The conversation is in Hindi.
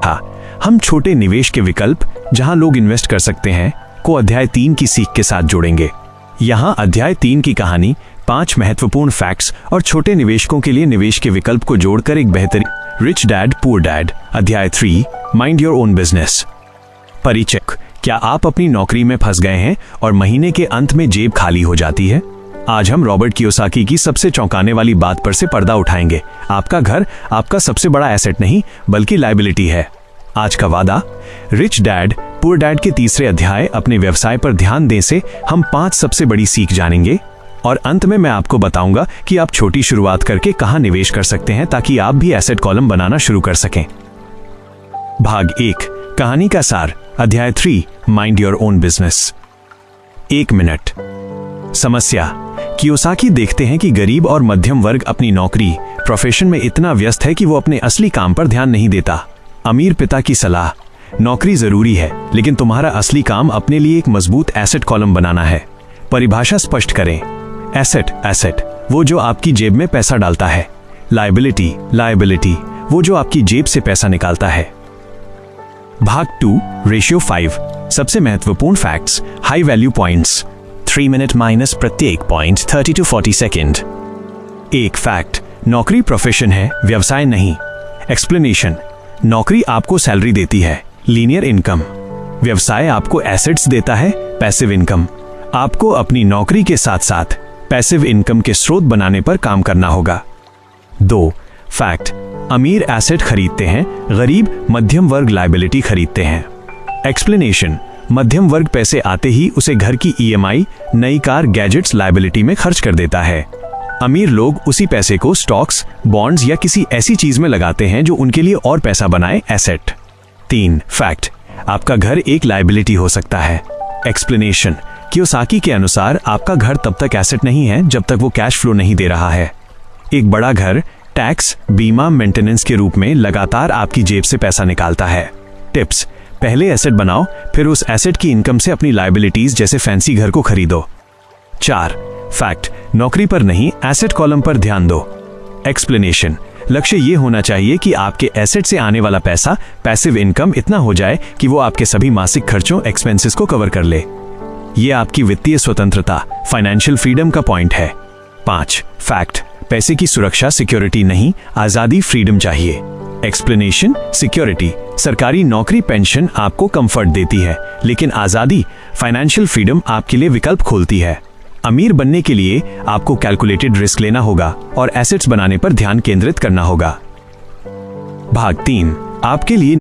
था। हम छोटे निवेश के विकल्प, जहां लोग इन्वेस्ट कर सकते हैं, को अध्याय 3 की सीख के साथ जोड़ेंगे। यहाँ अध्याय 3 की कहानी 5 महत्वपूर्ण फैक्ट्स और छोटे निवेशकों के लिए निवेश के विकल्प को जोड़कर एक बेहतरीन रिच डैड पुअर डैड। अध्याय 3, माइंड योर ओन बिजनेस। परिचय। क्या आप अपनी नौकरी में फंस गए हैं और महीने के अंत में जेब खाली हो जाती है? आज हम रॉबर्ट कियोसाकी की सबसे चौंकाने वाली बात पर से पर्दा उठाएंगे। आपका घर आपका सबसे बड़ा एसेट नहीं, बल्कि लायबिलिटी है। आज का वादा, रिच डैड पुअर डैड के तीसरे अध्याय अपने व्यवसाय पर ध्यान दें से हम 5 सबसे बड़ी सीख जानेंगे और अंत में मैं आपको बताऊंगा कि आप छोटी शुरुआत करके कहां निवेश कर सकते हैं ताकि आप भी एसेट कॉलम बनाना शुरू कर सकें। भाग 1, कहानी का सार। अध्याय 3, mind your own business. 1 minute. समस्या। कियोसाकी देखते हैं कि गरीब और मध्यम वर्ग अपनी नौकरी प्रोफेशन में इतना व्यस्त है कि वो अपने असली काम पर ध्यान नहीं देता। अमीर पिता की सलाह, नौकरी जरूरी है, लेकिन तुम्हारा असली काम अपने लिए एक मजबूत एसेट कॉलम बनाना है। परिभाषा स्पष्ट करें। एसेट वो जो आपकी जेब में पैसा डालता है। लायबिलिटी वो जो आपकी जेब से पैसा निकालता है। भाग 2, रेशियो 5, सबसे महत्वपूर्ण facts, high value points. 3 minute minus प्रत्येक पॉइंट 30 to 40 सेकेंड। 1 फैक्ट, नौकरी प्रोफेशन है, व्यवसाय नहीं। एक्सप्लेनेशन। नौकरी आपको सैलरी देती है, लीनियर इनकम। व्यवसाय आपको एसेट्स देता है, पैसिव इनकम। आपको अपनी नौकरी के साथ साथ पैसिव इनकम के स्रोत बनाने पर काम करना होगा। 2 फैक्ट, अमीर एसेट खरीदते हैं, गरीब मध्यम वर्ग लायबिलिटी खरीदते हैं। एक्सप्लेनेशन। मध्यम वर्ग पैसे आते ही उसे घर की EMI, नई कार, गैजेट्स लायबिलिटी में खर्च कर देता है। अमीर लोग उसी पैसे को स्टॉक्स, बॉन्ड्स या किसी ऐसी चीज में लगाते हैं जो उनके लिए और पैसा बनाए, एसेट। 3 फैक्ट, आपका घर एक लायबिलिटी हो सकता है। एक्सप्लेनेशन। कियोसाकी के अनुसार आपका घर तब तक एसेट नहीं है जब तक वो कैश फ्लो नहीं दे रहा है। एक बड़ा घर टैक्स, बीमा, मेंटेनेंस के रूप में लगातार आपकी जेब से पैसा निकालता है। टिप्स। पहले एसेट बनाओ, फिर उस एसेट की इनकम से अपनी लायबिलिटीज जैसे फैंसी घर को खरीदो। 4 फैक्ट, नौकरी पर नहीं, एसेट कॉलम पर ध्यान दो। एक्सप्लेनेशन। लक्ष्य ये होना चाहिए कि आपके एसेट से आने वाला पैसा, पैसिव इनकम, इतना हो जाए कि वो आपके सभी मासिक खर्चों, एक्सपेंसेस को कवर कर ले। ये आपकी वित्तीय स्वतंत्रता, फाइनेंशियल फ्रीडम का पॉइंट है। 5 फैक्ट, पैसे की सुरक्षा, सिक्योरिटी नहीं, आजादी, फ्रीडम चाहिए। एक्सप्लेनेशन। सिक्योरिटी, सरकारी नौकरी, पेंशन आपको कंफर्ट देती है, लेकिन आजादी, फाइनेंशियल फ्रीडम आपके लिए विकल्प खोलती है। अमीर बनने के लिए आपको कैलकुलेटेड रिस्क लेना होगा और एसेट्स बनाने पर ध्यान केंद्रित करना होगा। भाग 3, आपके लिए